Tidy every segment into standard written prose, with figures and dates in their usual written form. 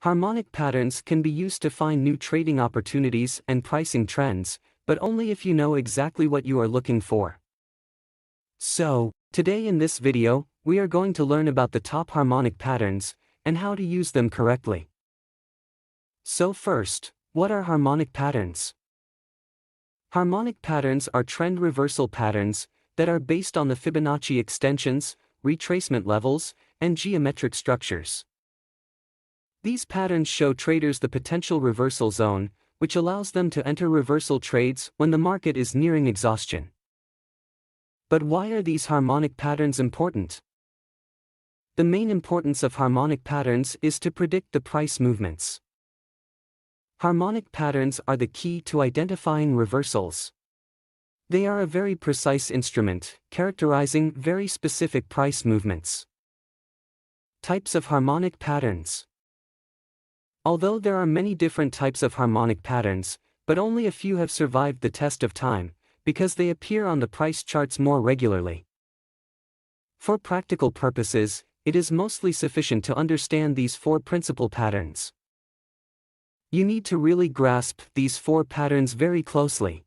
Harmonic patterns can be used to find new trading opportunities and pricing trends, but only if you know exactly what you are looking for. So, today in this video, we are going to learn about the top harmonic patterns and how to use them correctly. So first, what are harmonic patterns? Harmonic patterns are trend reversal patterns that are based on the Fibonacci extensions, retracement levels, and geometric structures. These patterns show traders the potential reversal zone, which allows them to enter reversal trades when the market is nearing exhaustion. But why are these harmonic patterns important? The main importance of harmonic patterns is to predict the price movements. Harmonic patterns are the key to identifying reversals. They are a very precise instrument, characterizing very specific price movements. Types of harmonic patterns. Although there are many different types of harmonic patterns, but only a few have survived the test of time, because they appear on the price charts more regularly. For practical purposes, it is mostly sufficient to understand these four principal patterns. You need to really grasp these four patterns very closely.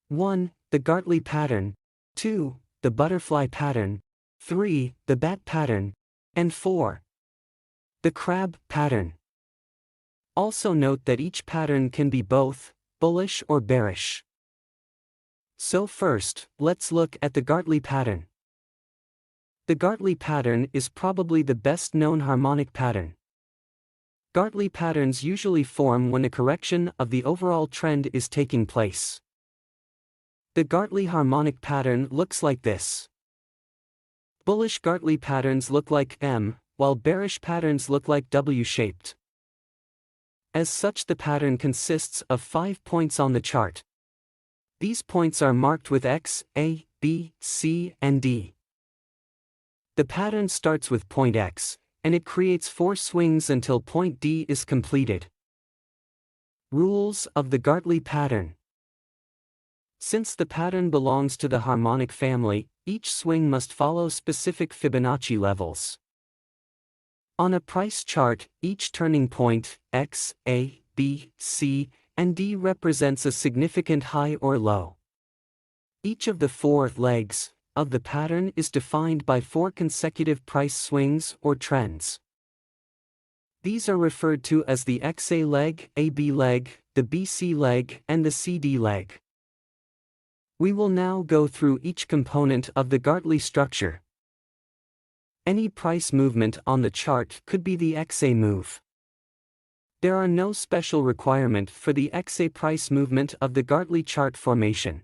1. The Gartley pattern. 2. The butterfly pattern. 3. The bat pattern. And 4. The crab pattern. Also note that each pattern can be both bullish or bearish. So first, let's look at the Gartley pattern. The Gartley pattern is probably the best known harmonic pattern. Gartley patterns usually form when a correction of the overall trend is taking place. The Gartley harmonic pattern looks like this. Bullish Gartley patterns look like M, while bearish patterns look like W-shaped. As such, the pattern consists of 5 points on the chart. These points are marked with X, A, B, C, and D. The pattern starts with point X, and it creates 4 swings until point D is completed. Rules of the Gartley pattern. Since the pattern belongs to the harmonic family, each swing must follow specific Fibonacci levels. On a price chart, each turning point, X, A, B, C, and D represents a significant high or low. Each of the 4 legs of the pattern is defined by 4 consecutive price swings or trends. These are referred to as the XA leg, AB leg, the BC leg, and the CD leg. We will now go through each component of the Gartley structure. Any price movement on the chart could be the XA move. There are no special requirement for the XA price movement of the Gartley chart formation.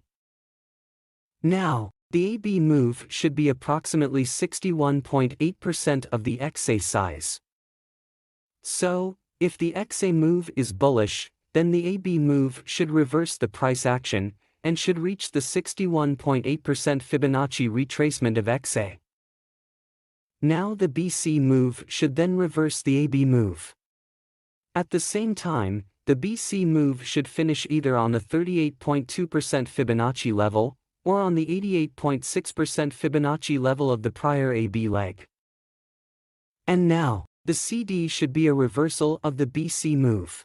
Now, the AB move should be approximately 61.8% of the XA size. So, if the XA move is bullish, then the AB move should reverse the price action, and should reach the 61.8% Fibonacci retracement of XA. Now the BC move should then reverse the AB move. At the same time, the BC move should finish either on the 38.2% Fibonacci level, or on the 88.6% Fibonacci level of the prior AB leg. And now, the CD should be a reversal of the BC move.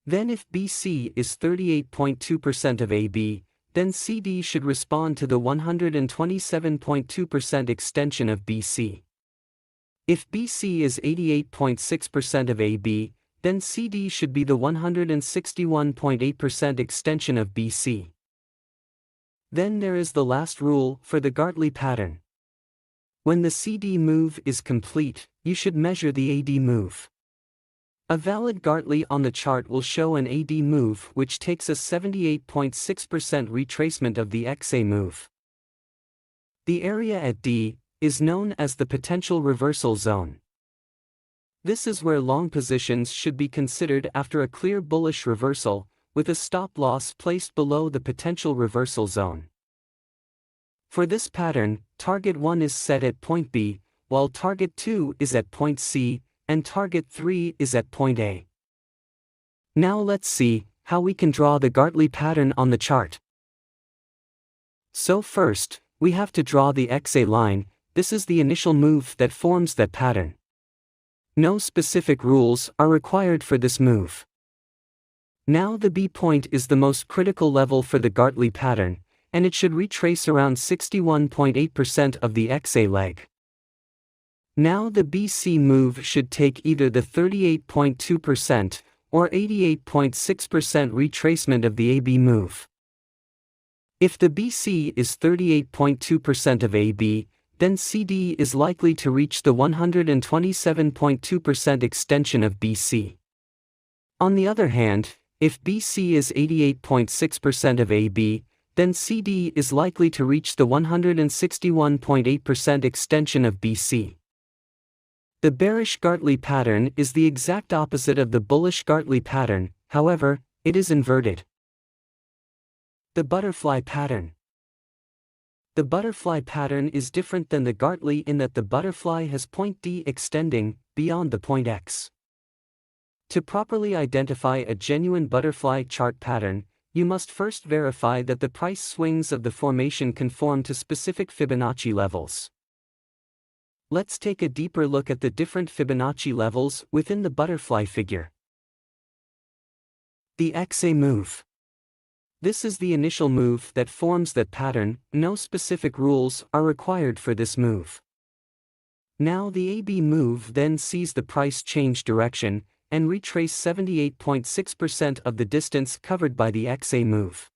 Then if BC is 38.2% of AB, then CD should respond to the 127.2% extension of BC. If BC is 88.6% of AB, then CD should be the 161.8% extension of BC. Then there is the last rule for the Gartley pattern. When the CD move is complete, you should measure the AD move. A valid Gartley on the chart will show an AD move which takes a 78.6% retracement of the XA move. The area at D is known as the potential reversal zone. This is where long positions should be considered after a clear bullish reversal, with a stop loss placed below the potential reversal zone. For this pattern, target 1 is set at point B, while target 2 is at point C, and target 3 is at point A. Now let's see how we can draw the Gartley pattern on the chart. So first, we have to draw the XA line. This is the initial move that forms that pattern. No specific rules are required for this move. Now the B point is the most critical level for the Gartley pattern, and it should retrace around 61.8% of the XA leg. Now the BC move should take either the 38.2% or 88.6% retracement of the AB move. If the BC is 38.2% of AB, then CD is likely to reach the 127.2% extension of BC. On the other hand, if BC is 88.6% of AB, then CD is likely to reach the 161.8% extension of BC. The bearish Gartley pattern is the exact opposite of the bullish Gartley pattern, however, it is inverted. The butterfly pattern. The butterfly pattern is different than the Gartley in that the butterfly has point D extending beyond the point X. To properly identify a genuine butterfly chart pattern, you must first verify that the price swings of the formation conform to specific Fibonacci levels. Let's take a deeper look at the different Fibonacci levels within the butterfly figure. The XA move. This is the initial move that forms that pattern. No specific rules are required for this move. Now the AB move then sees the price change direction and retrace 78.6% of the distance covered by the XA move.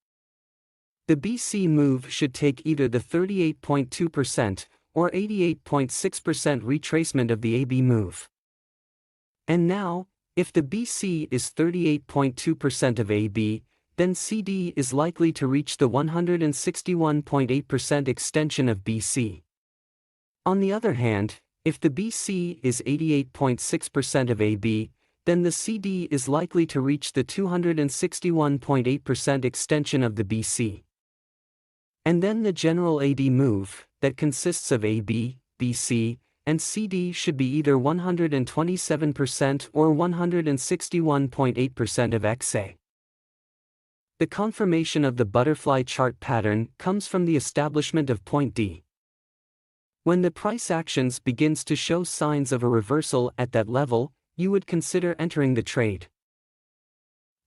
The BC move should take either the 38.2% or 88.6% retracement of the AB move. And now, if the BC is 38.2% of AB, then CD is likely to reach the 161.8% extension of BC. On the other hand, if the BC is 88.6% of AB, then the CD is likely to reach the 261.8% extension of the BC. And then the general AD move, that consists of AB, BC, and CD should be either 127% or 161.8% of XA. The confirmation of the butterfly chart pattern comes from the establishment of point D. When the price actions begins to show signs of a reversal at that level, you would consider entering the trade.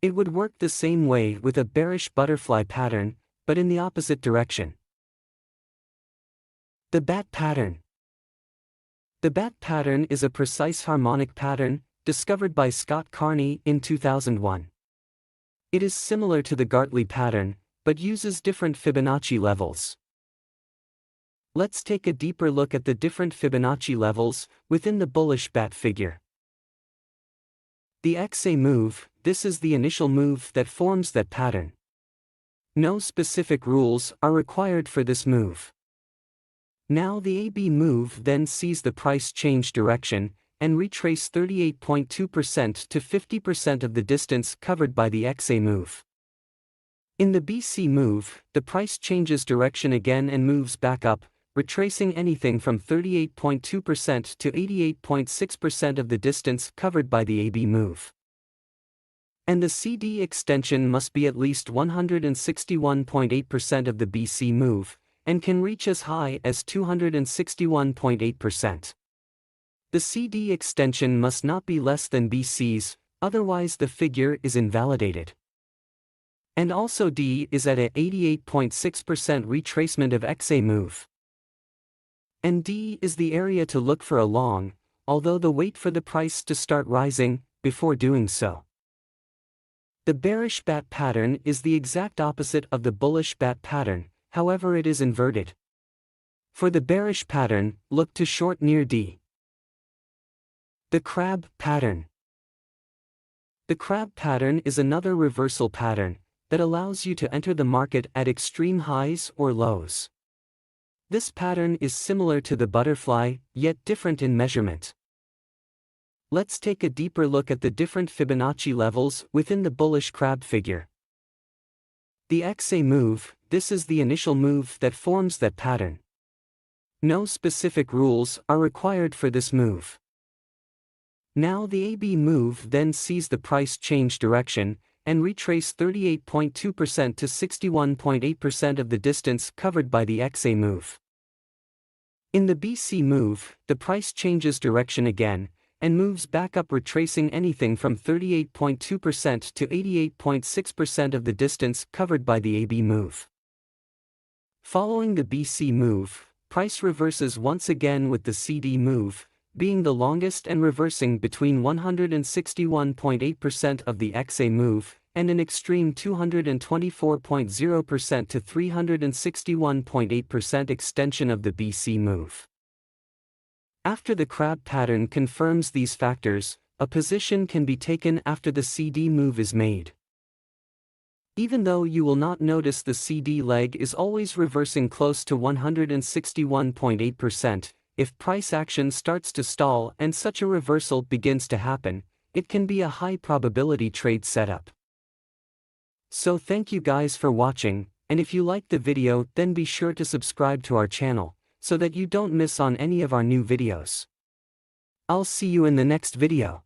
It would work the same way with a bearish butterfly pattern, but in the opposite direction. The bat pattern. The bat pattern is a precise harmonic pattern, discovered by Scott Carney in 2001. It is similar to the Gartley pattern, but uses different Fibonacci levels. Let's take a deeper look at the different Fibonacci levels within the bullish bat figure. The XA move, this is the initial move that forms that pattern. No specific rules are required for this move. Now the AB move then sees the price change direction and retrace 38.2% to 50% of the distance covered by the XA move. In the BC move, the price changes direction again and moves back up, retracing anything from 38.2% to 88.6% of the distance covered by the AB move. And the CD extension must be at least 161.8% of the BC move, and can reach as high as 261.8%. The CD extension must not be less than BC's, otherwise the figure is invalidated. And also D is at a 88.6% retracement of XA move. And D is the area to look for a long, although wait for the price to start rising before doing so. The bearish bat pattern is the exact opposite of the bullish bat pattern, however it is inverted. For the bearish pattern, look to short near D. The crab pattern. The crab pattern is another reversal pattern that allows you to enter the market at extreme highs or lows. This pattern is similar to the butterfly, yet different in measurement. Let's take a deeper look at the different Fibonacci levels within the bullish crab figure. The XA move, this is the initial move that forms that pattern. No specific rules are required for this move. Now the AB move then sees the price change direction and retrace 38.2% to 61.8% of the distance covered by the XA move. In the BC move, the price changes direction again, and moves back up, retracing anything from 38.2% to 88.6% of the distance covered by the AB move. Following the BC move, price reverses once again with the CD move, being the longest and reversing between 161.8% of the XA move, and an extreme 224.0% to 361.8% extension of the BC move. After the crab pattern confirms these factors, a position can be taken after the CD move is made. Even though you will not notice the CD leg is always reversing close to 161.8%, if price action starts to stall and such a reversal begins to happen, it can be a high probability trade setup. So thank you guys for watching, and if you liked the video then be sure to subscribe to our channel, so that you don't miss on any of our new videos. I'll see you in the next video.